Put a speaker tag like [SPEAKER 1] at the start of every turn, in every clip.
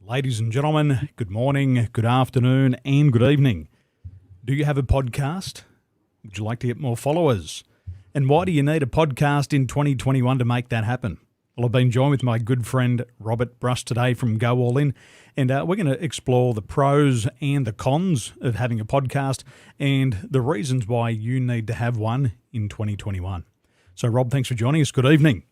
[SPEAKER 1] Ladies and gentlemen, good morning, good afternoon, and good evening. Do you have a podcast? Would you like to get more followers? And why do you need a podcast in 2021 to make that happen? Well, I've been joined with my good friend Robert Bruss today from Go All In, and we're going to explore the pros and the cons of having a podcast and the reasons why you need to have one in 2021. So, Rob, thanks for joining us. Good evening.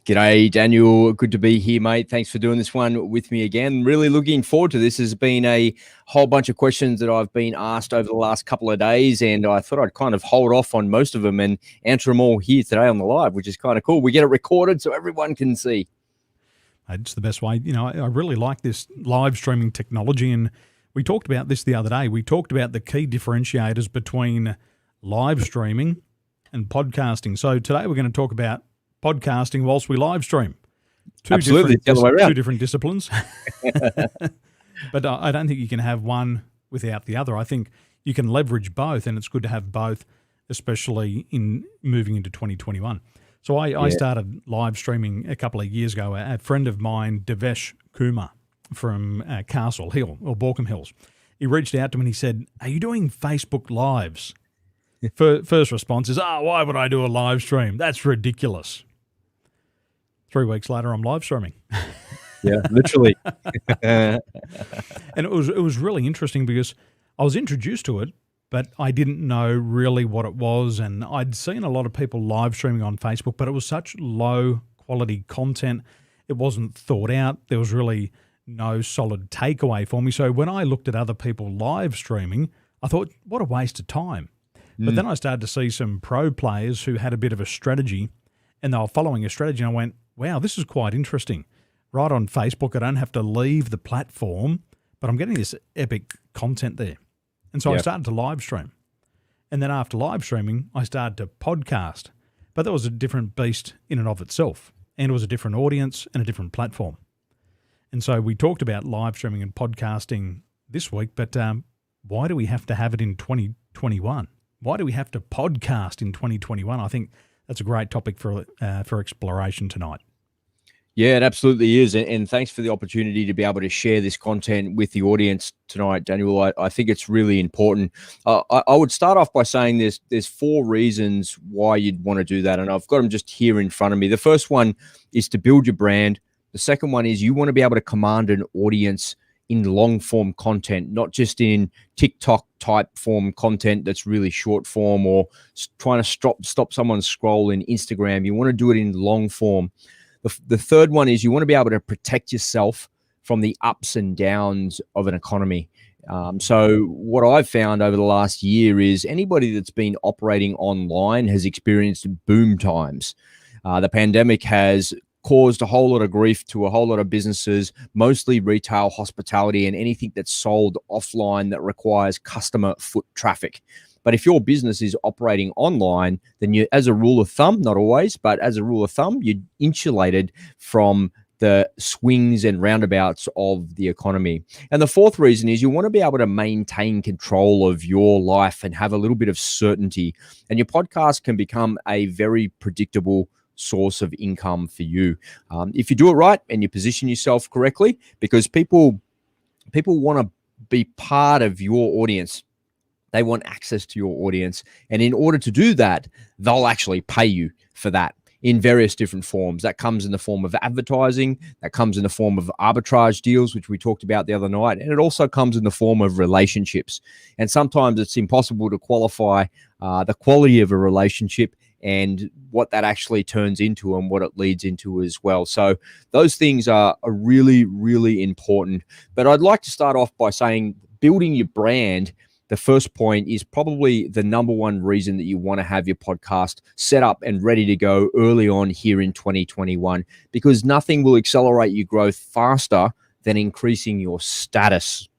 [SPEAKER 2] G'day, Daniel. Good to be here, mate. Thanks for doing this one with me again. Really looking forward to this. There's been a whole bunch of questions that I've been asked over the last couple of days, and I thought I'd kind of hold off on most of them and answer them all here today on the live, which is kind of cool. We get it recorded so everyone can see.
[SPEAKER 1] It's the best way. You know, I really like this live streaming technology, and we talked about this the other day. We talked about the key differentiators between live streaming and podcasting. So today we're going to talk about podcasting whilst we live stream. Two different disciplines. But I don't think you can have one without the other. I think you can leverage both, and it's good to have both, especially in moving into 2021. So I started live streaming a couple of years ago. A friend of mine, Devesh Kumar from Castle Hill or Borkham Hills, he reached out to me and he said, "Are you doing Facebook Lives?" First response is, why would I do a live stream? That's ridiculous. 3 weeks later, I'm live streaming.
[SPEAKER 2] Yeah, literally.
[SPEAKER 1] And it was really interesting because I was introduced to it, but I didn't know really what it was. And I'd seen a lot of people live streaming on Facebook, but it was such low quality content. It wasn't thought out. There was really no solid takeaway for me. So when I looked at other people live streaming, I thought, what a waste of time. But then I started to see some pro players who had a bit of a strategy, and they were following a strategy, and I went, wow, this is quite interesting. Right on Facebook, I don't have to leave the platform, but I'm getting this epic content there. And so I started to live stream. And then after live streaming, I started to podcast. But that was a different beast in and of itself. And it was a different audience and a different platform. And so we talked about live streaming and podcasting this week, but why do we have to have it in 2021? Why do we have to podcast in 2021? I think that's a great topic for exploration tonight.
[SPEAKER 2] Yeah, it absolutely is. And thanks for the opportunity to be able to share this content with the audience tonight, Daniel. I think it's really important. I would start off by saying there's 4 reasons why you'd want to do that. And I've got them just here in front of me. The first one is to build your brand. The second one is you want to be able to command an audience in long form content, not just in TikTok type form content that's really short form or trying to stop someone's scroll in Instagram. You want to do it in long form. The third one is you want to be able to protect yourself from the ups and downs of an economy. So what I've found over the last year is anybody that's been operating online has experienced boom times. The pandemic has caused a whole lot of grief to a whole lot of businesses, mostly retail, hospitality, and anything that's sold offline that requires customer foot traffic. But if your business is operating online, then you, as a rule of thumb, not always, but as a rule of thumb, you're insulated from the swings and roundabouts of the economy. And the fourth reason is you want to be able to maintain control of your life and have a little bit of certainty. And your podcast can become a very predictable source of income for you if you do it right and you position yourself correctly, because people want to be part of your audience. They want access to your audience, and in order to do that, they'll actually pay you for that in various different forms. That comes in the form of advertising, that comes in the form of arbitrage deals, which we talked about the other night, and it also comes in the form of relationships. And sometimes it's impossible to qualify the quality of a relationship and what that actually turns into and what it leads into as well. So those things are really, really important. But I'd like to start off by saying building your brand, the first point, is probably the number one reason that you want to have your podcast set up and ready to go early on here in 2021, because nothing will accelerate your growth faster than increasing your status.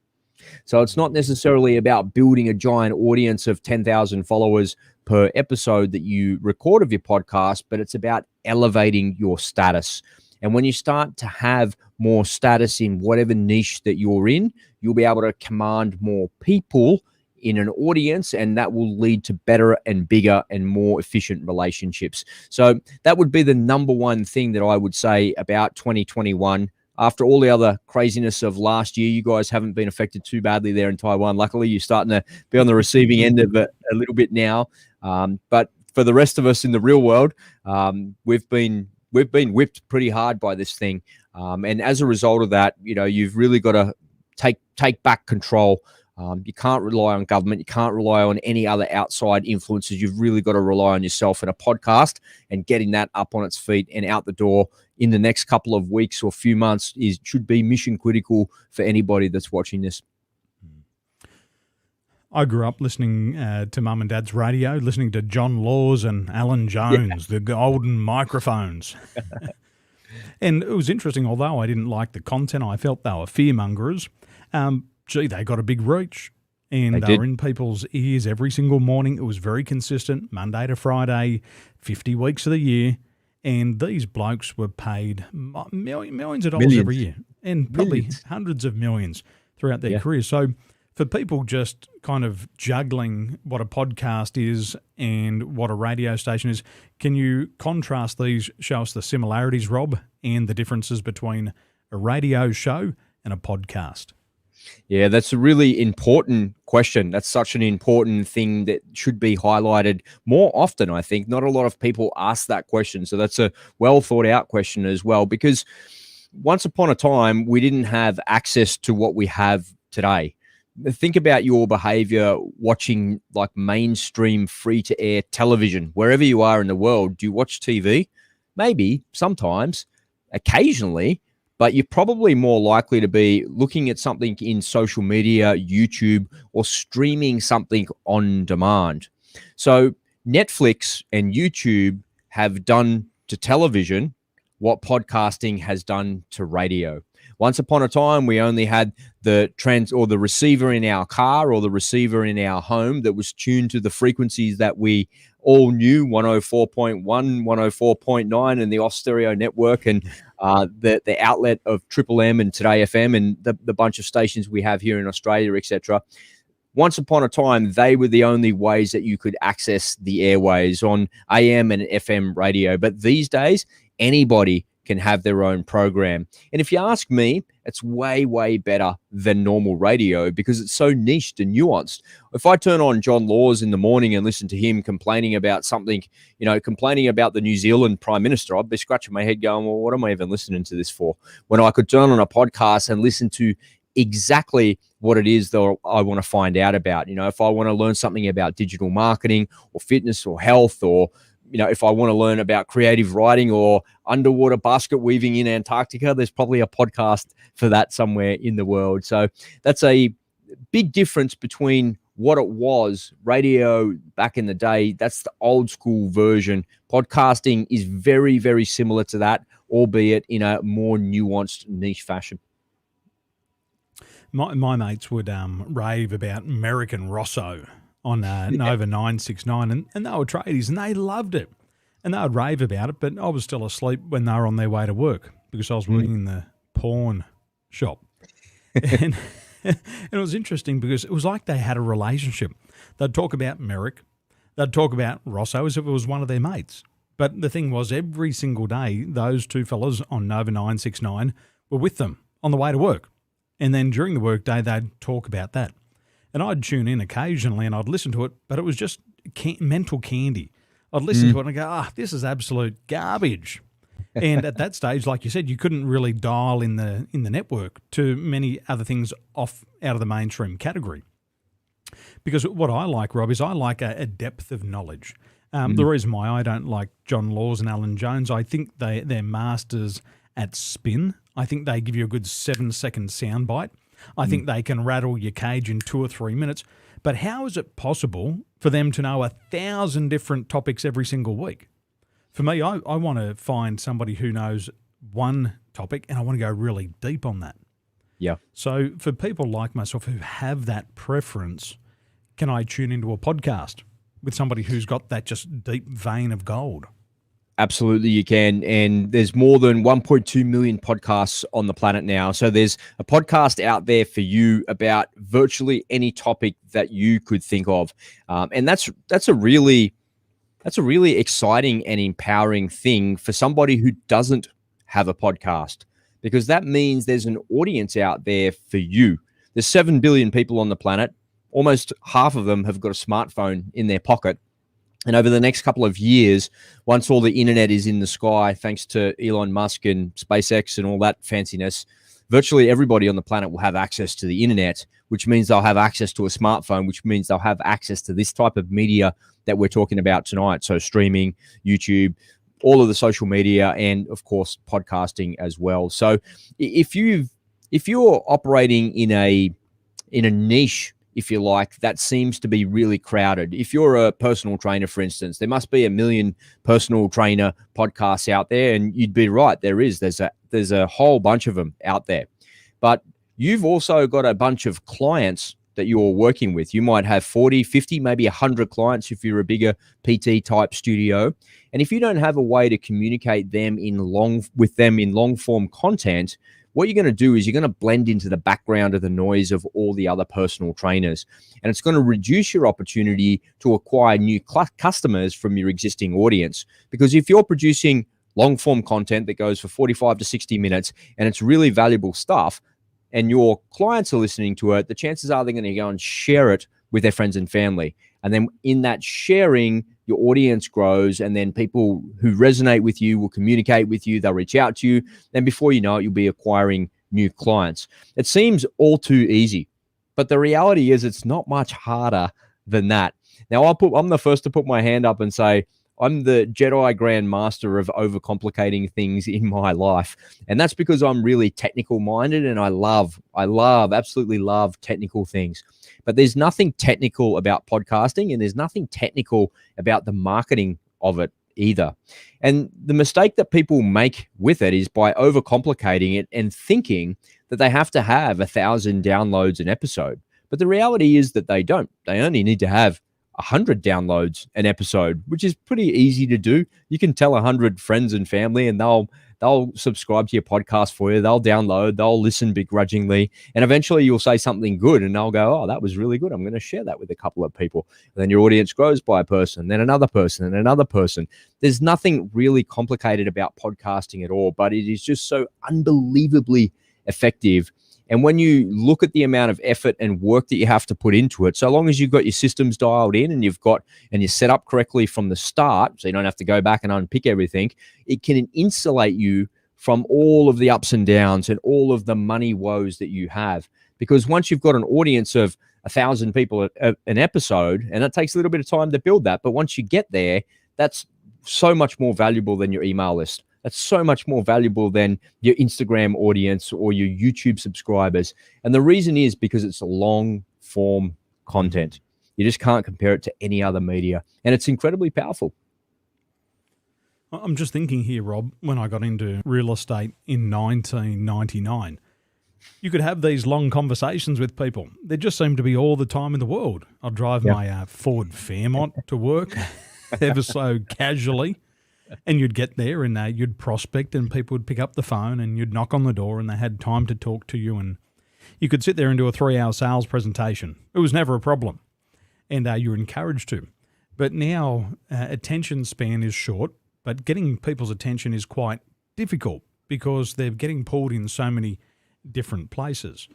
[SPEAKER 2] So it's not necessarily about building a giant audience of 10,000 followers per episode that you record of your podcast, but it's about elevating your status. And when you start to have more status in whatever niche that you're in, you'll be able to command more people in an audience, and that will lead to better and bigger and more efficient relationships. So that would be the number one thing that I would say about 2021 after all the other craziness of last year, you guys haven't been affected too badly there in Taiwan. Luckily, you're starting to be on the receiving end of it a little bit now. But for the rest of us in the real world, we've been whipped pretty hard by this thing. And as a result of that, you've really got to take back control. You can't rely on government. You can't rely on any other outside influences. You've really got to rely on yourself and a podcast, and getting that up on its feet and out the door in the next couple of weeks or few months should be mission critical for anybody that's watching this.
[SPEAKER 1] I grew up listening to Mum and Dad's radio, listening to John Laws and Alan Jones, the golden microphones. And it was interesting, although I didn't like the content, I felt they were fearmongers. They got a big reach, and they were in people's ears every single morning. It was very consistent, Monday to Friday, 50 weeks of the year. And these blokes were paid millions of dollars every year, and probably hundreds of millions throughout their careers. So for people just kind of juggling what a podcast is and what a radio station is, can you contrast these, show us the similarities, Rob, and the differences between a radio show and a podcast?
[SPEAKER 2] Yeah, that's a really important question. That's such an important thing that should be highlighted more often, I think. Not a lot of people ask that question. So that's a well thought out question as well, because once upon a time, we didn't have access to what we have today. Think about your behavior watching like mainstream free to air television, wherever you are in the world. Do you watch TV? Maybe, sometimes, occasionally. But you're probably more likely to be looking at something in social media, YouTube, or streaming something on demand. So Netflix and YouTube have done to television what podcasting has done to radio. Once upon a time, we only had the receiver in our car or the receiver in our home that was tuned to the frequencies that we all knew, 104.1, 104.9, and the off stereo network, and the outlet of Triple M and Today FM and the bunch of stations we have here in Australia, etc. Once upon a time, they were the only ways that you could access the airways on AM and FM radio. But these days, anybody can have their own program. And if you ask me, it's way, way better than normal radio because it's so niched and nuanced. If I turn on John Laws in the morning and listen to him complaining about something, complaining about the New Zealand Prime Minister, I'd be scratching my head going, well, what am I even listening to this for? When I could turn on a podcast and listen to exactly what it is that I want to find out about. If I want to learn something about digital marketing or fitness or health, or if I want to learn about creative writing or underwater basket weaving in Antarctica, there's probably a podcast for that somewhere in the world. So that's a big difference between what it was, radio back in the day. That's the old school version. Podcasting is very, very similar to that, albeit in a more nuanced niche fashion.
[SPEAKER 1] My mates would rave about Merrick and Rosso on Nova 969, and they were tradies, and they loved it. And they would rave about it, but I was still asleep when they were on their way to work because I was working in the porn shop. And it was interesting because it was like they had a relationship. They'd talk about Merrick, they'd talk about Rosso as if it was one of their mates. But the thing was, every single day, those two fellas on Nova 969 were with them on the way to work. And then during the workday, they'd talk about that. And I'd tune in occasionally and I'd listen to it, but it was just mental candy. I'd listen to it and I'd go, this is absolute garbage. And at that stage, like you said, you couldn't really dial in the network to many other things out of the mainstream category. Because what I like, Rob, is I like a depth of knowledge. The reason why I don't like John Laws and Alan Jones, I think they're masters at spin. I think they give you a good 7-second soundbite. I think they can rattle your cage in 2 or 3 minutes. But how is it possible for them to know 1,000 different topics every single week? For me, I want to find somebody who knows one topic and I want to go really deep on that.
[SPEAKER 2] Yeah.
[SPEAKER 1] So for people like myself who have that preference, can I tune into a podcast with somebody who's got that just deep vein of gold?
[SPEAKER 2] Absolutely, you can. And there's more than 1.2 million podcasts on the planet now. So there's a podcast out there for you about virtually any topic that you could think of. And that's a really exciting and empowering thing for somebody who doesn't have a podcast, because that means there's an audience out there for you. There's 7 billion people on the planet. Almost half of them have got a smartphone in their pocket. And over the next couple of years, once all the internet is in the sky, thanks to Elon Musk and SpaceX and all that fanciness, virtually everybody on the planet will have access to the internet, which means they'll have access to a smartphone, which means they'll have access to this type of media that we're talking about tonight. So streaming, YouTube, all of the social media, and of course, podcasting as well. So if you're operating in a niche, if you like, that seems to be really crowded. If you're a personal trainer, for instance, there must be 1 million personal trainer podcasts out there, and you'd be right. There's a whole bunch of them out there. But you've also got a bunch of clients that you're working with. You might have 40, 50, maybe 100 clients if you're a bigger PT type studio. And if you don't have a way to communicate with them in long form content, what you're going to do is you're going to blend into the background of the noise of all the other personal trainers. And it's going to reduce your opportunity to acquire new customers from your existing audience. Because if you're producing long form content that goes for 45 to 60 minutes and it's really valuable stuff, and your clients are listening to it, the chances are they're going to go and share it with their friends and family. And then in that sharing, your audience grows, and then people who resonate with you will communicate with you. They'll reach out to you. Then before you know it, you'll be acquiring new clients. It seems all too easy, but the reality is it's not much harder than that. Now, I'm the first to put my hand up and say, I'm the Jedi Grand Master of overcomplicating things in my life. And that's because I'm really technical minded, and I absolutely love technical things. But there's nothing technical about podcasting, and there's nothing technical about the marketing of it either. And the mistake that people make with it is by overcomplicating it and thinking that they have to have 1,000 downloads an episode. But the reality is that they don't. They only need to have 100 downloads an episode, which is pretty easy to do. You can tell 100 friends and family, and they'll subscribe to your podcast for you. They'll download, they'll listen begrudgingly, and eventually you'll say something good, and they'll go, "Oh, that was really good. I'm going to share that with a couple of people." And then your audience grows by a person, then another person, and another person. There's nothing really complicated about podcasting at all, but it is just so unbelievably effective. And when you look at the amount of effort and work that you have to put into it, so long as you've got your systems dialed in and you're set up correctly from the start, so you don't have to go back and unpick everything, it can insulate you from all of the ups and downs and all of the money woes that you have. Because once you've got an audience of 1,000 people an episode, and it takes a little bit of time to build that, but once you get there, that's so much more valuable than your email list. That's so much more valuable than your Instagram audience or your YouTube subscribers. And the reason is because it's long form content. You just can't compare it to any other media. And it's incredibly powerful.
[SPEAKER 1] I'm just thinking here, Rob, when I got into real estate in 1999, you could have these long conversations with people. There just seemed to be all the time in the world. I'd drive my Ford Fairmont to work ever so casually. And you'd get there and you'd prospect, and people would pick up the phone, and you'd knock on the door, and they had time to talk to you, and you could sit there and do a 3-hour sales presentation. It was never a problem, and you were encouraged to. But now attention span is short, but getting people's attention is quite difficult because they're getting pulled in so many different places.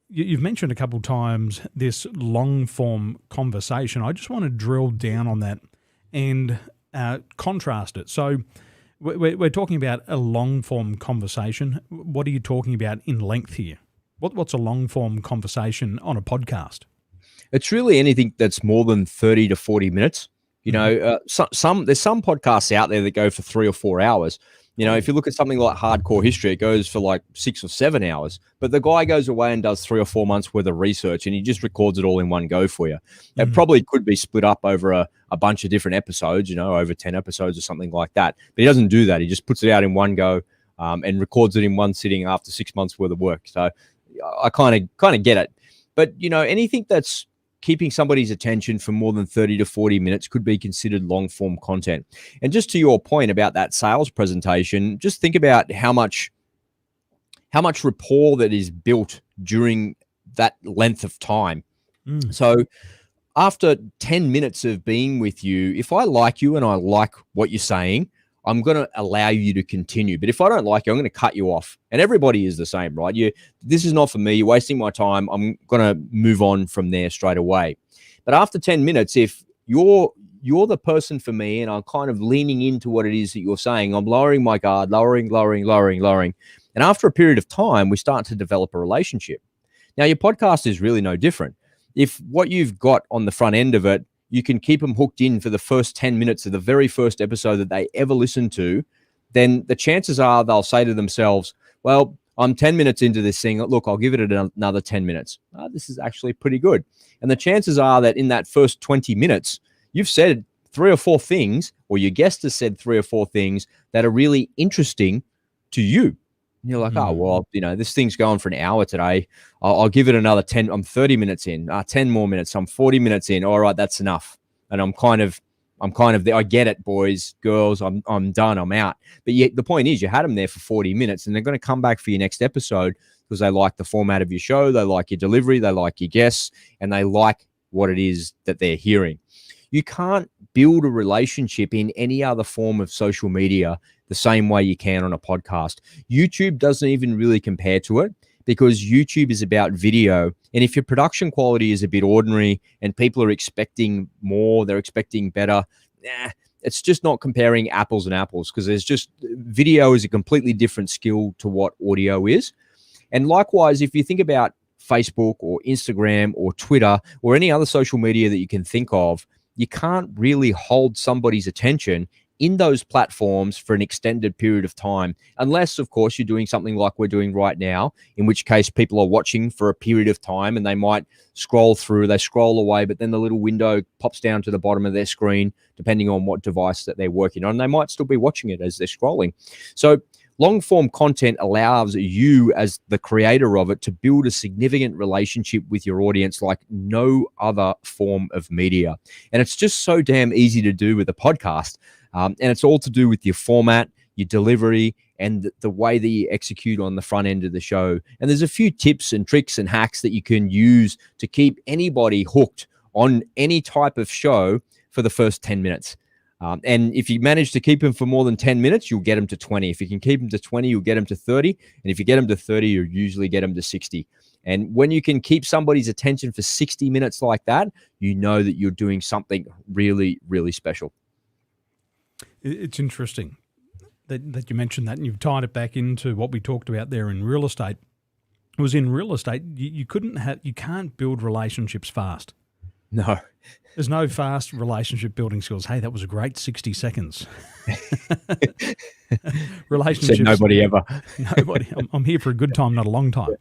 [SPEAKER 1] You've mentioned a couple times this long-form conversation. I just want to drill down on that and contrast it. So we're talking about a long-form conversation. What are you talking about in length here? What's a long-form conversation on a podcast?
[SPEAKER 2] It's really anything that's more than 30 to 40 minutes. You know, there's some podcasts out there that go for 3 or 4 hours. You know, if you look at something like Hardcore History, it goes for like 6 or 7 hours. But the guy goes away and does 3 or 4 months worth of research, and he just records it all in one go for you. It probably could be split up over a bunch of different episodes, you know, over 10 episodes or something like that. But he doesn't do that. He just puts it out in one go and records it in one sitting after 6 months worth of work. So I kind of get it. But, you know, anything that's keeping somebody's attention for more than 30 to 40 minutes could be considered long form content. And just to your point about that sales presentation, just think about how much rapport that is built during that length of time. So after 10 minutes of being with you, if I like you and I like what you're saying, I'm going to allow you to continue. But if I don't like you, I'm going to cut you off. And everybody is the same, right? This is not for me. You're wasting my time. I'm going to move on from there straight away. But after 10 minutes, if you're the person for me and I'm kind of leaning into what it is that you're saying, I'm lowering my guard, lowering. And after a period of time, we start to develop a relationship. Now, your podcast is really no different. If what you've got on the front end of it, you can keep them hooked in for the first 10 minutes of the very first episode that they ever listen to, then the chances are they'll say to themselves, well, I'm 10 minutes into this thing. Look, I'll give it another 10 minutes. This is actually pretty good. And the chances are that in that first 20 minutes, you've said 3 or 4 things, or your guest has said 3 or 4 things that are really interesting to you. And you're like, oh, well, this thing's going for an hour today. I'll give it another 10. I'm 30 minutes in, 10 more minutes. I'm 40 minutes in. All right, that's enough. And I'm kind of there. I get it, boys, girls. I'm done. I'm out. But yet the point is, you had them there for 40 minutes, and they're going to come back for your next episode because they like the format of your show, they like your delivery, they like your guests, and they like what it is that they're hearing. You can't build a relationship in any other form of social media the same way you can on a podcast. YouTube doesn't even really compare to it because YouTube is about video. And if your production quality is a bit ordinary and people are expecting more, they're expecting better, it's just not comparing apples and apples because video is a completely different skill to what audio is. And likewise, if you think about Facebook or Instagram or Twitter or any other social media that you can think of, you can't really hold somebody's attention in those platforms for an extended period of time, unless, of course, you're doing something like we're doing right now, in which case people are watching for a period of time and they might scroll away, but then the little window pops down to the bottom of their screen, depending on what device that they're working on. They might still be watching it as they're scrolling. So long-form content allows you as the creator of it to build a significant relationship with your audience like no other form of media. And it's just so damn easy to do with a podcast. And it's all to do with your format, your delivery, and the way that you execute on the front end of the show. And there's a few tips and tricks and hacks that you can use to keep anybody hooked on any type of show for the first 10 minutes. And if you manage to keep them for more than 10 minutes, you'll get them to 20. If you can keep them to 20, you'll get them to 30. And if you get them to 30, you'll usually get them to 60. And when you can keep somebody's attention for 60 minutes like that, you know that you're doing something really, really special.
[SPEAKER 1] It's interesting that you mentioned that, and you've tied it back into what we talked about there in real estate. It was in real estate, you can't build relationships fast.
[SPEAKER 2] No.
[SPEAKER 1] There's no fast relationship building skills. Hey, that was a great 60 seconds. Relationships.
[SPEAKER 2] Said nobody ever.
[SPEAKER 1] Nobody. I'm here for a good time, not a long time.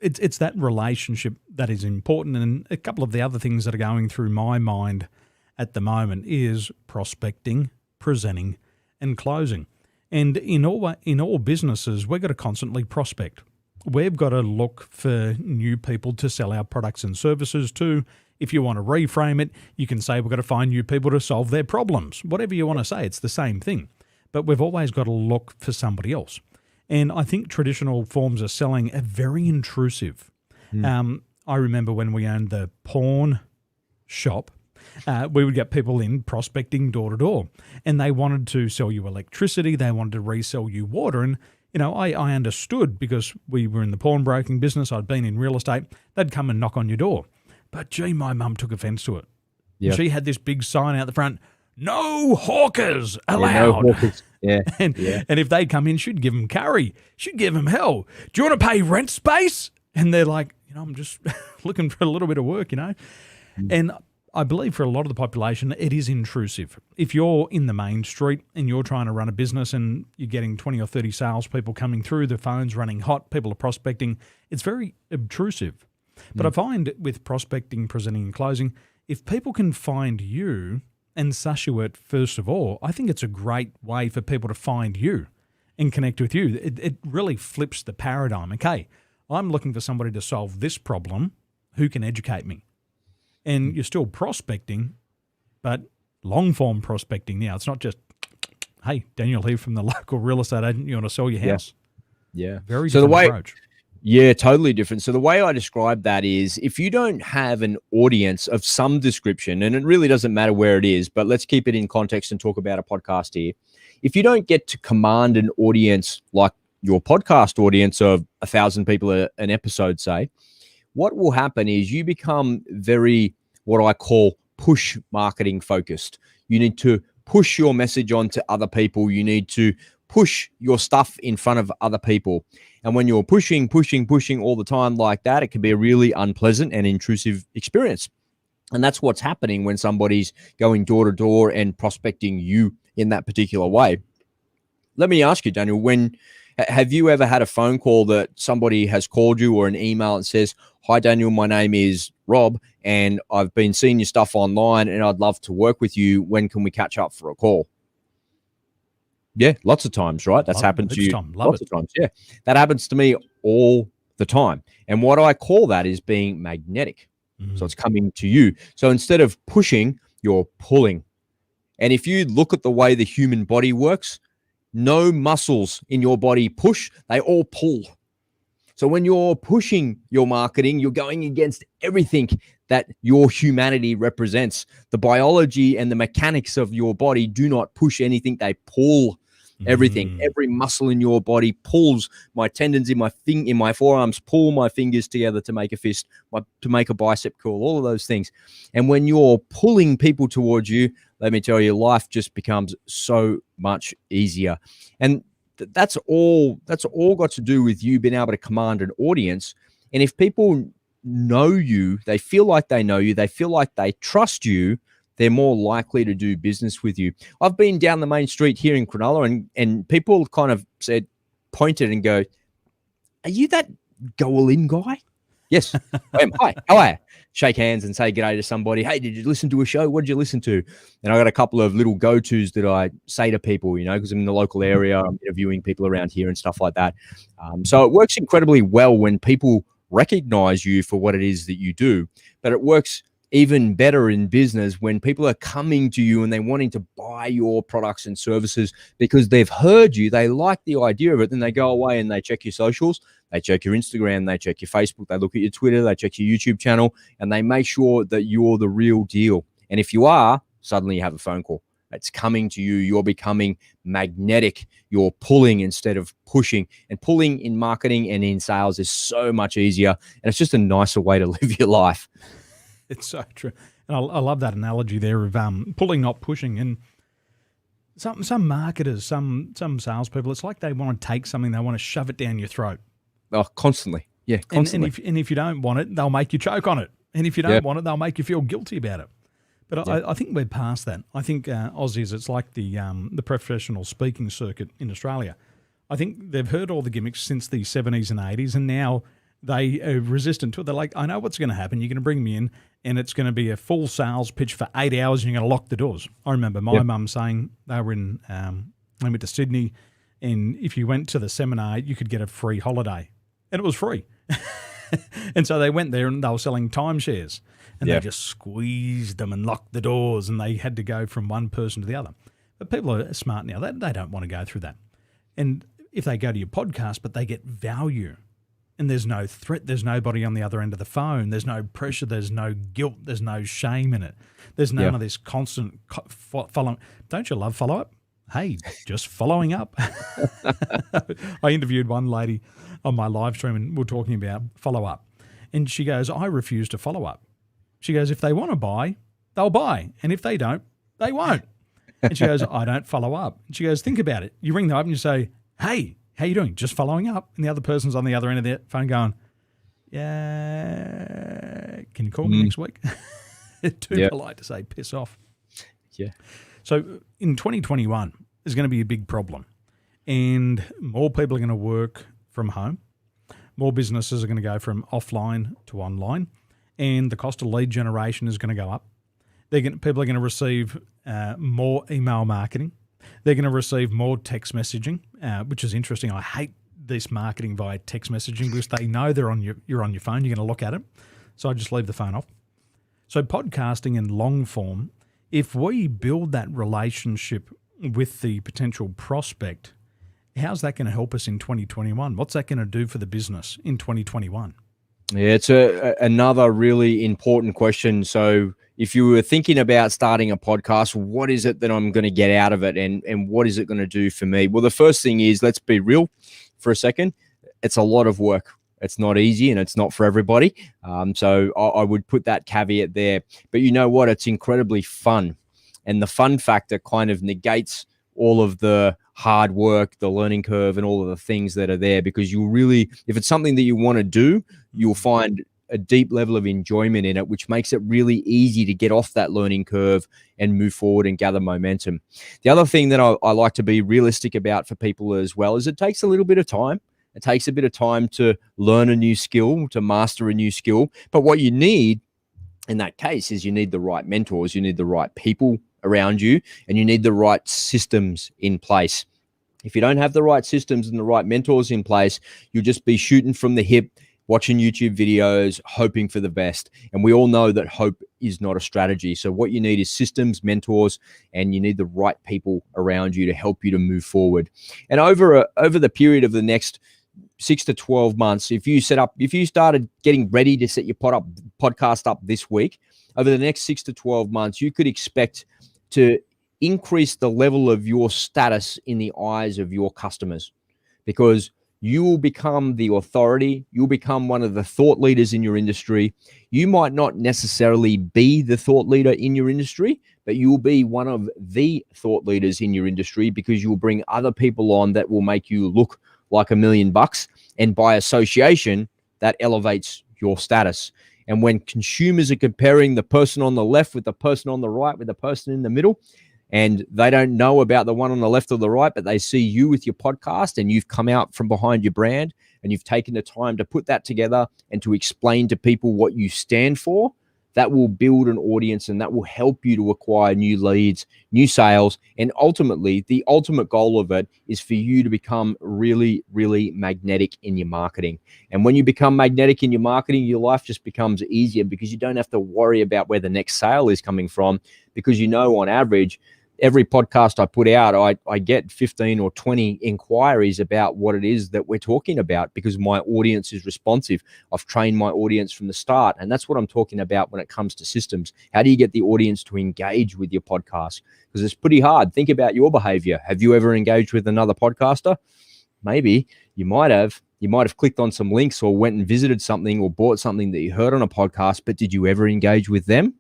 [SPEAKER 1] It's that relationship that is important. And a couple of the other things that are going through my mind at the moment is prospecting, presenting, and closing. And in all businesses, we've got to constantly prospect. We've got to look for new people to sell our products and services to. If you want to reframe it, you can say we've got to find new people to solve their problems. Whatever you want to say, it's the same thing. But we've always got to look for somebody else. And I think traditional forms of selling are very intrusive. I remember when we owned the pawn shop, we would get people in prospecting door to door, and they wanted to sell you electricity. They wanted to resell you water. And, I understood because we were in the pawnbroking business. I'd been in real estate. They'd come and knock on your door. But, gee, my mum took offence to it. Yep. She had this big sign out the front, no hawkers allowed. Yeah, no hawkers. Yeah. And if they come in, she'd give them curry. She'd give them hell. Do you want to pay rent space? And they're like, I'm just looking for a little bit of work, And I believe for a lot of the population, it is intrusive. If you're in the main street and you're trying to run a business and you're getting 20 or 30 salespeople coming through, the phone's running hot, people are prospecting, it's very obtrusive. But I find with prospecting, presenting, and closing, if people can find you and suss you it first of all, I think it's a great way for people to find you and connect with you. It really flips the paradigm. Okay, I'm looking for somebody to solve this problem. Who can educate me? And you're still prospecting, but long-form prospecting now. It's not just, hey, Daniel here from the local real estate agent. You want to sell your house?
[SPEAKER 2] Yeah.
[SPEAKER 1] Very different approach.
[SPEAKER 2] Yeah, totally different. So the way I describe that is if you don't have an audience of some description, and it really doesn't matter where it is, but let's keep it in context and talk about a podcast here. If you don't get to command an audience like your podcast audience of 1,000 people an episode, say, what will happen is you become very, what I call push marketing focused. You need to push your message on to other people. You need to push your stuff in front of other people. And when you're pushing all the time like that, it can be a really unpleasant and intrusive experience. And that's what's happening when somebody's going door to door and prospecting you in that particular way. Let me ask you, Daniel, have you ever had a phone call that somebody has called you or an email and says, "Hi, Daniel, my name is Rob, and I've been seeing your stuff online and I'd love to work with you. When can we catch up for a call?" Yeah, lots of times, right? That's happened to you lots of times. Yeah, that happens to me all the time. And what I call that is being magnetic. So it's coming to you. So instead of pushing, you're pulling. And if you look at the way the human body works, no muscles in your body push, they all pull. So when you're pushing your marketing, you're going against everything that your humanity represents. The biology and the mechanics of your body do not push anything, they pull everything. Every muscle in your body pulls. My tendons in my forearms pull my fingers together to make a fist, to make a bicep curl, all of those things. And when you're pulling people towards you, let me tell you, life just becomes so much easier. And that's all got to do with you being able to command an audience. And if people know you, they feel like they know you, they feel like they trust you, they're more likely to do business with you. I've been down the main street here in Cronulla, and people kind of pointed and go, "Are you that go in guy?" Yes, I am. Hi, how are you? Shake hands and say g'day to somebody. Hey, did you listen to a show? What did you listen to? And I got a couple of little go-tos that I say to people, because I'm in the local area, I'm interviewing people around here and stuff like that. So it works incredibly well when people recognize you for what it is that you do, but it works even better in business when people are coming to you and they're wanting to buy your products and services because they've heard you, they like the idea of it, then they go away and they check your socials, they check your Instagram, they check your Facebook, they look at your Twitter, they check your YouTube channel, and they make sure that you're the real deal. And if you are, suddenly you have a phone call. It's coming to you. You're becoming magnetic. You're pulling instead of pushing. And pulling in marketing and in sales is so much easier. And it's just a nicer way to live your life.
[SPEAKER 1] It's so true. And I love that analogy there of pulling, not pushing. And some marketers, some salespeople, it's like they want to take something, they want to shove it down your throat.
[SPEAKER 2] Oh, constantly. Yeah, constantly.
[SPEAKER 1] And if you don't want it, they'll make you choke on it. And if you don't want it, they'll make you feel guilty about it. But I think we're past that. I think Aussies, it's like the professional speaking circuit in Australia. I think they've heard all the gimmicks since the 70s and 80s, and now they are resistant to it. They're like, I know what's going to happen. You're going to bring me in, and it's going to be a full sales pitch for 8 hours, and you're going to lock the doors. I remember my mum saying they were they went to Sydney, and if you went to the seminar, you could get a free holiday, and it was free. And so they went there, and they were selling timeshares, and they just squeezed them and locked the doors, and they had to go from one person to the other. But people are smart now. They don't want to go through that. And if they go to your podcast, but they get value, and there's no threat, there's nobody on the other end of the phone, there's no pressure, there's no guilt, there's no shame in it. There's none of this constant following. Don't you love follow-up? Hey, just following up. I interviewed one lady on my live stream, and we're talking about follow-up. And she goes, I refuse to follow up. She goes, if they want to buy, they'll buy. And if they don't, they won't. And she goes, I don't follow up. And she goes, think about it. You ring them up and you say, hey, how you doing? Just following up. And the other person's on the other end of the phone going, yeah, can you call me next week? Too polite to say piss off.
[SPEAKER 2] Yeah.
[SPEAKER 1] So in 2021, there's going to be a big problem. And more people are going to work from home. More businesses are going to go from offline to online. And the cost of lead generation is going to go up. People are going to receive more email marketing. They're going to receive more text messaging, which is interesting. I hate this marketing via text messaging because they know you're on your phone. You're going to look at it. So I just leave the phone off. So podcasting and long form, if we build that relationship with the potential prospect How's that going to help us in 2021? What's that going to do for the business in 2021?
[SPEAKER 2] Yeah, it's another really important question. So if you were thinking about starting a podcast, what is it that I'm going to get out of it, and what is it going to do for me? Well, the first thing is, let's be real for a second. It's a lot of work. It's not easy, and it's not for everybody. So I would put that caveat there. But you know what? It's incredibly fun. And the fun factor kind of negates all of the hard work, the learning curve, and all of the things that are there, because you really, if it's something that you want to do, you'll find a deep level of enjoyment in it, which makes it really easy to get off that learning curve and move forward and gather momentum. The other thing that I like to be realistic about for people as well is it takes a little bit of time. It takes a bit of time to learn a new skill, to master a new skill. But what you need in that case is you need the right mentors, you need the right people around you, and you need the right systems in place. If you don't have the right systems and the right mentors in place, you'll just be shooting from the hip, watching YouTube videos, hoping for the best. And we all know that hope is not a strategy. So what you need is systems, mentors, and you need the right people around you to help you to move forward. And over the period of the next 6 to 12 months, if you started getting ready to set your podcast up this week, over the next 6 to 12 months, you could expect to increase the level of your status in the eyes of your customers, because you will become the authority. You'll become one of the thought leaders in your industry. You might not necessarily be the thought leader in your industry, but you'll be one of the thought leaders in your industry, because you'll bring other people on that will make you look like $1 million. And by association, that elevates your status. And when consumers are comparing the person on the left with the person on the right with the person in the middle, and they don't know about the one on the left or the right, but they see you with your podcast, and you've come out from behind your brand, and you've taken the time to put that together and to explain to people what you stand for, that will build an audience, and that will help you to acquire new leads, new sales. And ultimately, the ultimate goal of it is for you to become really, really magnetic in your marketing. And when you become magnetic in your marketing, your life just becomes easier, because you don't have to worry about where the next sale is coming from, because you know, on average, every podcast I put out, I get 15 or 20 inquiries about what it is that we're talking about, because my audience is responsive. I've trained my audience from the start. And that's what I'm talking about when it comes to systems. How do you get the audience to engage with your podcast? Because it's pretty hard. Think about your behavior. Have you ever engaged with another podcaster? Maybe you might have. You might have clicked on some links or went and visited something or bought something that you heard on a podcast, but did you ever engage with them?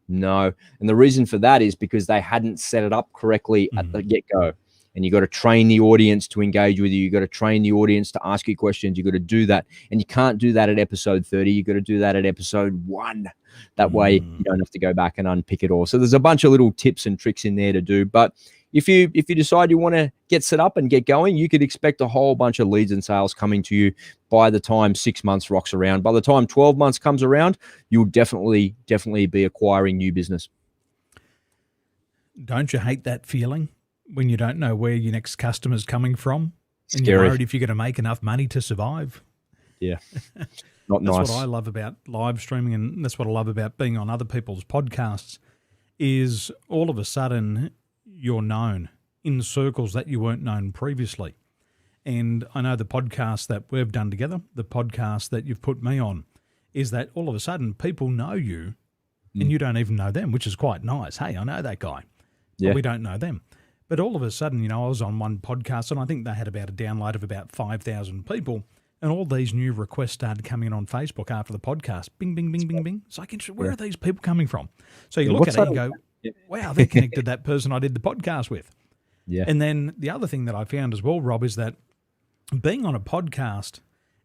[SPEAKER 2] No. And the reason for that is because they hadn't set it up correctly at the get-go. And you got to train the audience to engage with you. You got to train the audience to ask you questions. You got to do that. And you can't do that at episode 30. You got to do that at episode 1. That way you don't have to go back and unpick it all. So there's a bunch of little tips and tricks in there to do. But if you decide you want to get set up and get going, you could expect a whole bunch of leads and sales coming to you by the time 6 months rocks around. By the time 12 months comes around, you'll definitely be acquiring new business.
[SPEAKER 1] Don't you hate that feeling when you don't know where your next customer's coming from? And
[SPEAKER 2] Scary.
[SPEAKER 1] You're worried if you're going to make enough money to survive?
[SPEAKER 2] Yeah. Not nice.
[SPEAKER 1] That's what I love about live streaming, and that's what I love about being on other people's podcasts, is all of a sudden you're known in circles that you weren't known previously. And I know the podcast that we've done together, the podcast that you've put me on, is that all of a sudden people know you and you don't even know them, which is quite nice. Hey, I know that guy, but we don't know them. But all of a sudden, I was on one podcast and I think they had about a download of about 5,000 people, and all these new requests started coming in on Facebook after the podcast. Bing, bing, bing, bing, bing. It's like, where are these people coming from? So you look at it and go, wow, they connected that person I did the podcast with.
[SPEAKER 2] Yeah.
[SPEAKER 1] And then the other thing that I found as well, Rob, is that being on a podcast,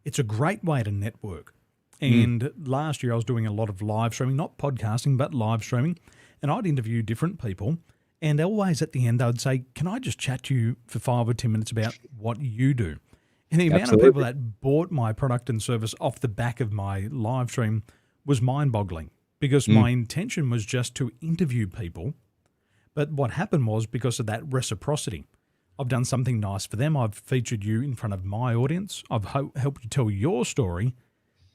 [SPEAKER 1] it's a great way to network. And last year I was doing a lot of live streaming, not podcasting, but live streaming. And I'd interview different people. And always at the end, they would say, can I just chat to you for 5 or 10 minutes about what you do? And the amount of people that bought my product and service off the back of my live stream was mind-boggling, because my intention was just to interview people. But what happened was, because of that reciprocity, I've done something nice for them. I've featured you in front of my audience. I've helped you tell your story.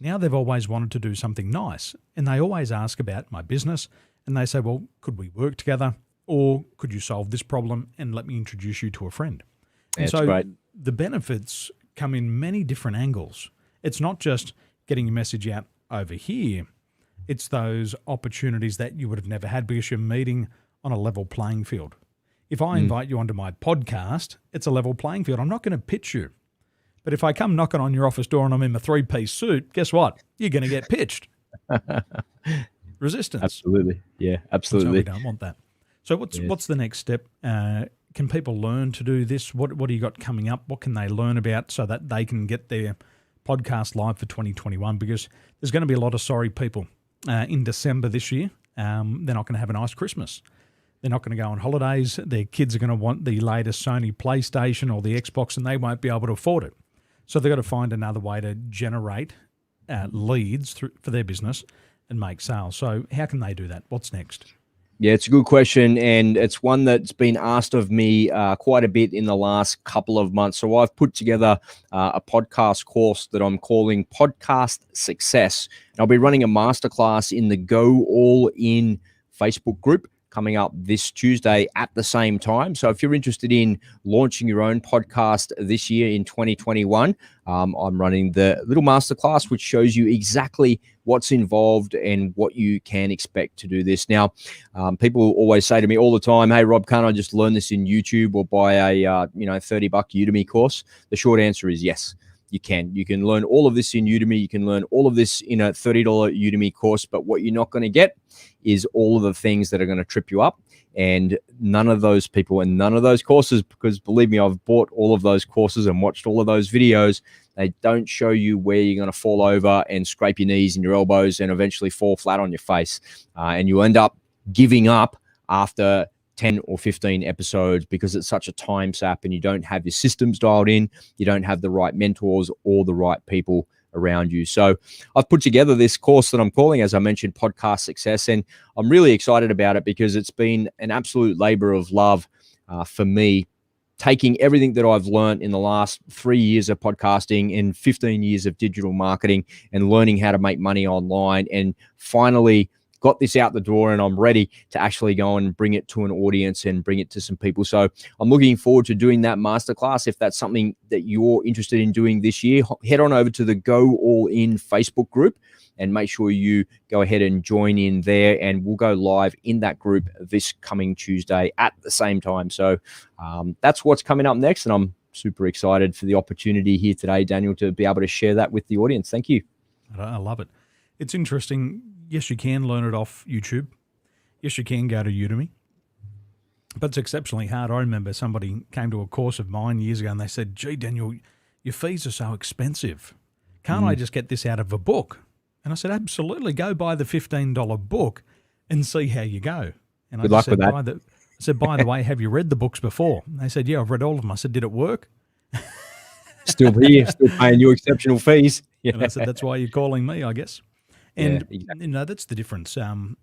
[SPEAKER 1] Now they've always wanted to do something nice, and they always ask about my business, and they say, well, could we work together, or could you solve this problem and let me introduce you to a friend? And
[SPEAKER 2] That's
[SPEAKER 1] so
[SPEAKER 2] great.
[SPEAKER 1] the benefits come in many different angles. It's not just getting your message out over here. It's those opportunities that you would have never had because you're meeting on a level playing field. If I invite you onto my podcast, it's a level playing field. I'm not going to pitch you. But if I come knocking on your office door and I'm in my 3-piece suit, guess what? You're going to get pitched. Resistance.
[SPEAKER 2] Absolutely. Yeah, absolutely.
[SPEAKER 1] So we don't want that. So what's the next step? Can people learn to do this? What do you got coming up? What can they learn about so that they can get their podcast live for 2021? Because there's going to be a lot of sorry people in December this year. They're not going to have a nice Christmas. They're not going to go on holidays. Their kids are going to want the latest Sony PlayStation or the Xbox, and they won't be able to afford it. So they've got to find another way to generate leads for their business and make sales. So how can they do that? What's next?
[SPEAKER 2] Yeah, it's a good question, and it's one that's been asked of me quite a bit in the last couple of months. So I've put together a podcast course that I'm calling Podcast Success. And I'll be running a masterclass in the Go All In Facebook group coming up this Tuesday at the same time. So if you're interested in launching your own podcast this year in 2021, I'm running the little masterclass, which shows you exactly what's involved and what you can expect to do this. Now, people always say to me all the time, "Hey, Rob, can't I just learn this in YouTube or buy a $30 Udemy course?" The short answer is yes. You can. You can learn all of this in Udemy. You can learn all of this in a $30 Udemy course. But what you're not going to get is all of the things that are going to trip you up. And none of those people and none of those courses, because believe me, I've bought all of those courses and watched all of those videos. They don't show you where you're going to fall over and scrape your knees and your elbows and eventually fall flat on your face. And you end up giving up after 10 or 15 episodes because it's such a time sap and you don't have your systems dialed in. You don't have the right mentors or the right people around you. So I've put together this course that I'm calling, as I mentioned, Podcast Success. And I'm really excited about it because it's been an absolute labor of love for me, taking everything that I've learned in the last 3 years of podcasting and 15 years of digital marketing and learning how to make money online, and finally got this out the door, and I'm ready to actually go and bring it to an audience and bring it to some people. So I'm looking forward to doing that masterclass. If that's something that you're interested in doing this year, head on over to the Go All In Facebook group and make sure you go ahead and join in there, and we'll go live in that group this coming Tuesday at the same time. So that's what's coming up next, and I'm super excited for the opportunity here today, Daniel, to be able to share that with the audience. Thank you.
[SPEAKER 1] I love it. It's interesting. Yes, you can learn it off YouTube. Yes, you can go to Udemy. But it's exceptionally hard. I remember somebody came to a course of mine years ago and they said, "Gee, Daniel, your fees are so expensive. Can't I just get this out of a book?" And I said, "Absolutely. Go buy the $15 book and see how you go." And
[SPEAKER 2] Good luck with that.
[SPEAKER 1] I said, "By the way, have you read the books before?" And they said, "Yeah, I've read all of them." I said, "Did it work?"
[SPEAKER 2] Still here, still paying you exceptional fees. Yeah.
[SPEAKER 1] And I said, "That's why you're calling me, I guess." And,
[SPEAKER 2] yeah, exactly.
[SPEAKER 1] that's the difference. One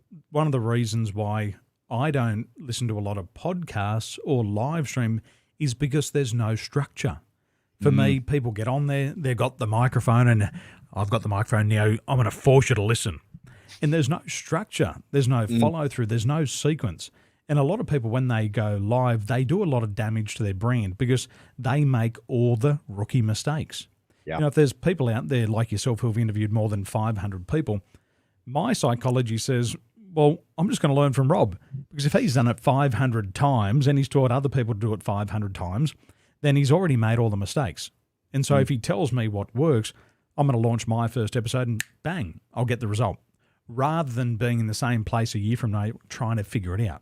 [SPEAKER 1] of the reasons why I don't listen to a lot of podcasts or live stream is because there's no structure. For me, people get on there, they've got the microphone, and I've got the microphone now, I'm going to force you to listen. And there's no structure. There's no follow-through. There's no sequence. And a lot of people, when they go live, they do a lot of damage to their brand because they make all the rookie mistakes.
[SPEAKER 2] Yeah.
[SPEAKER 1] If there's people out there like yourself who've interviewed more than 500 people, my psychology says, well, I'm just going to learn from Rob, because if he's done it 500 times and he's taught other people to do it 500 times, then he's already made all the mistakes. And so if he tells me what works, I'm going to launch my first episode and bang, I'll get the result, rather than being in the same place a year from now trying to figure it out.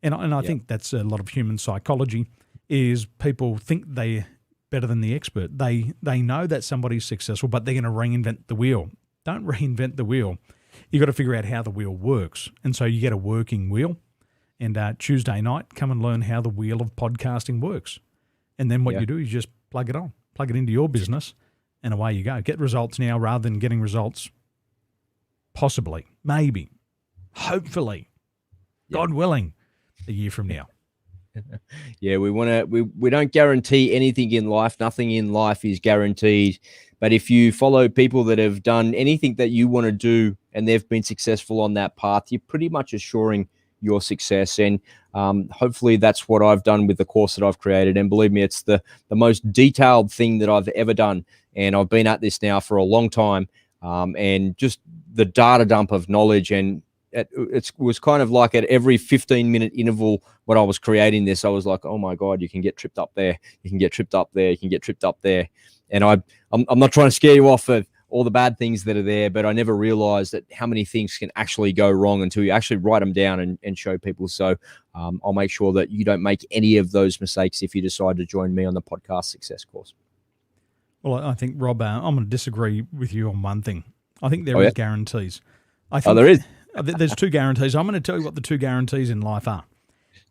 [SPEAKER 1] And I think that's a lot of human psychology, is people think they're better than the expert. They know that somebody's successful, but they're going to reinvent the wheel. Don't reinvent the wheel. You've got to figure out how the wheel works. And so you get a working wheel. And Tuesday night, come and learn how the wheel of podcasting works. And then what you do is just plug it on, plug it into your business, and away you go. Get results now rather than getting results possibly, maybe, hopefully, God willing, a year from now.
[SPEAKER 2] Yeah, we don't guarantee anything in life. Nothing in life is guaranteed. But if you follow people that have done anything that you want to do and they've been successful on that path, you're pretty much assuring your success. And hopefully that's what I've done with the course that I've created. And believe me, it's the most detailed thing that I've ever done. And I've been at this now for a long time. And just the data dump of knowledge, and it was kind of like at every 15-minute interval when I was creating this, I was like, oh my God, you can get tripped up there. You can get tripped up there. You can get tripped up there. And I'm not trying to scare you off of all the bad things that are there, but I never realized that how many things can actually go wrong until you actually write them down and show people. So I'll make sure that you don't make any of those mistakes if you decide to join me on the podcast success course.
[SPEAKER 1] Well, I think, Rob, I'm going to disagree with you on one thing. I think there is guarantees. I think
[SPEAKER 2] there is.
[SPEAKER 1] There's two guarantees. I'm going to tell you what the two guarantees in life are.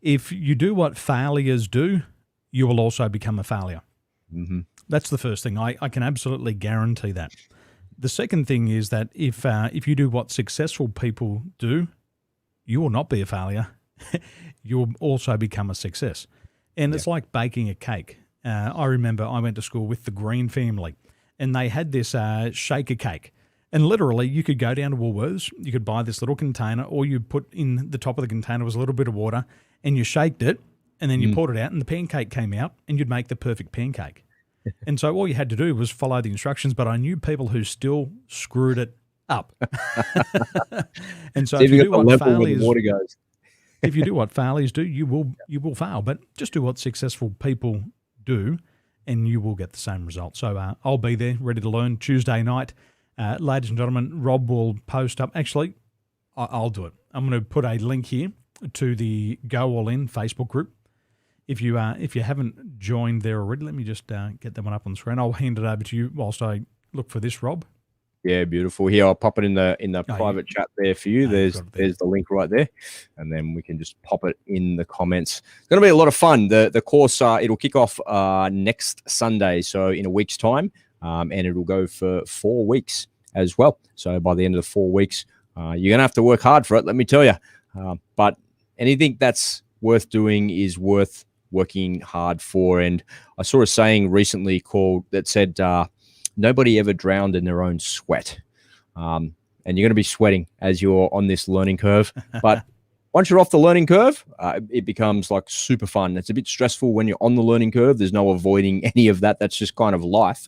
[SPEAKER 1] If you do what failures do, you will also become a failure.
[SPEAKER 2] Mm-hmm.
[SPEAKER 1] That's the first thing. I can absolutely guarantee that. The second thing is that if you do what successful people do, you will not be a failure. You will also become a success. And it's like baking a cake. I remember I went to school with the Green family, and they had this shaker cake. And literally, you could go down to Woolworths, you could buy this little container, or you put in the top of the container was a little bit of water, and you shaked it, and then you poured it out, and the pancake came out, and you'd make the perfect pancake. And so all you had to do was follow the instructions, but I knew people who still screwed it up. And so if you do what failures do, you will fail. But just do what successful people do, and you will get the same result. So I'll be there, ready to learn Tuesday night. Ladies and gentlemen, Rob will post up. Actually, I'll do it. I'm going to put a link here to the Go All In Facebook group. If you haven't joined there already, let me just get that one up on the screen. I'll hand it over to you whilst I look for this, Rob.
[SPEAKER 2] Yeah, beautiful. Here, I'll pop it in the private chat there for you. There's the link right there, and then we can just pop it in the comments. It's going to be a lot of fun. The course it'll kick off next Sunday, so in a week's time, and it'll go for 4 weeks as well. So by the end of the 4 weeks, you're going to have to work hard for it, let me tell you. But anything that's worth doing is worth working hard for. And I saw a saying recently that said, nobody ever drowned in their own sweat. And you're going to be sweating as you're on this learning curve. But once you're off the learning curve, it becomes like super fun. It's a bit stressful when you're on the learning curve. There's no avoiding any of that. That's just kind of life.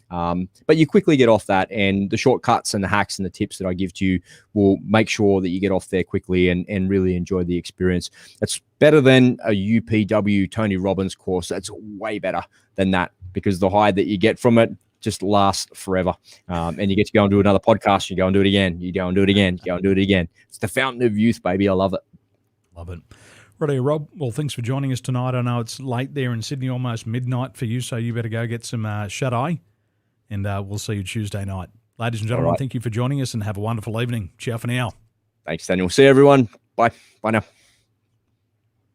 [SPEAKER 2] But you quickly get off that, and the shortcuts and the hacks and the tips that I give to you will make sure that you get off there quickly and really enjoy the experience. It's better than a UPW Tony Robbins course. That's way better than that, because the high that you get from it just lasts forever. And you get to go and do another podcast. You go and do it again. You go and do it again. You go and do it again. It's the fountain of youth, baby. I love it.
[SPEAKER 1] Love it. Righty, Rob. Well, thanks for joining us tonight. I know it's late there in Sydney, almost midnight for you, so you better go get some shut-eye. And we'll see you Tuesday night. Ladies and gentlemen, Thank you for joining us, and have a wonderful evening. Ciao for now.
[SPEAKER 2] Thanks, Daniel. See you, everyone. Bye. Bye now.